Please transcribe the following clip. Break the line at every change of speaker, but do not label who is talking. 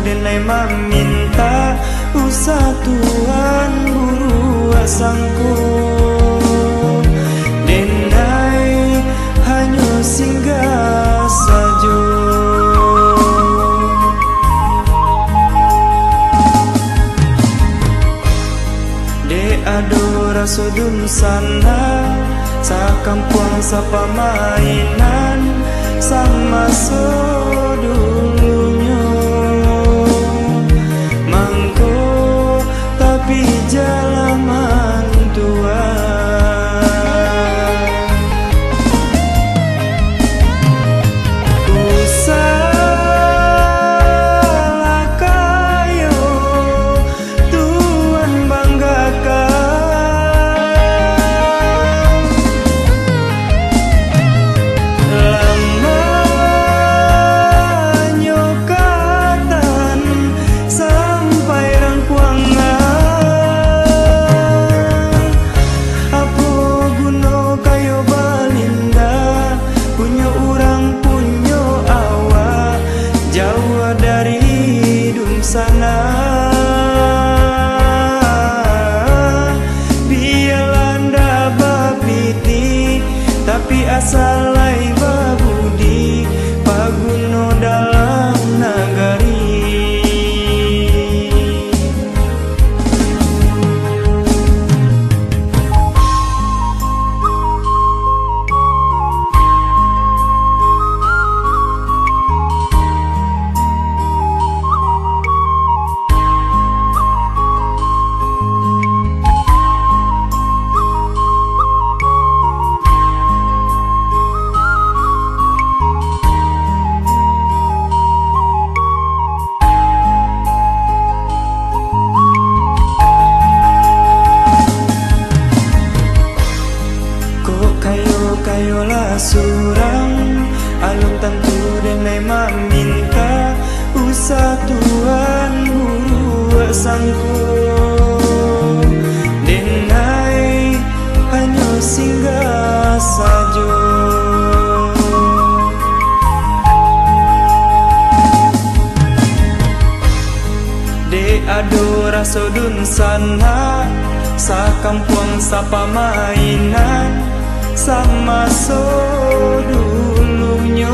denai meminta usah Tuhan buru asangku denai hanya singgah saja. De adora sudun sana sakampuang sapamainan sama dulunya mangko tapi jalaman tua usaha kayo Tuhan banggakan nyokatan sampai rangkuangan apa guna kayo balinda punya orang punya awak jauh dari dun sana biarlah bapiti tapi asal lai babudi paguno dalam nagari. Kayolah surang alun tentu denai meminta usah Tuhan guru sangku denai hanya singgah saja. De adora sodun sana sakampuang sapamainan sama dulunya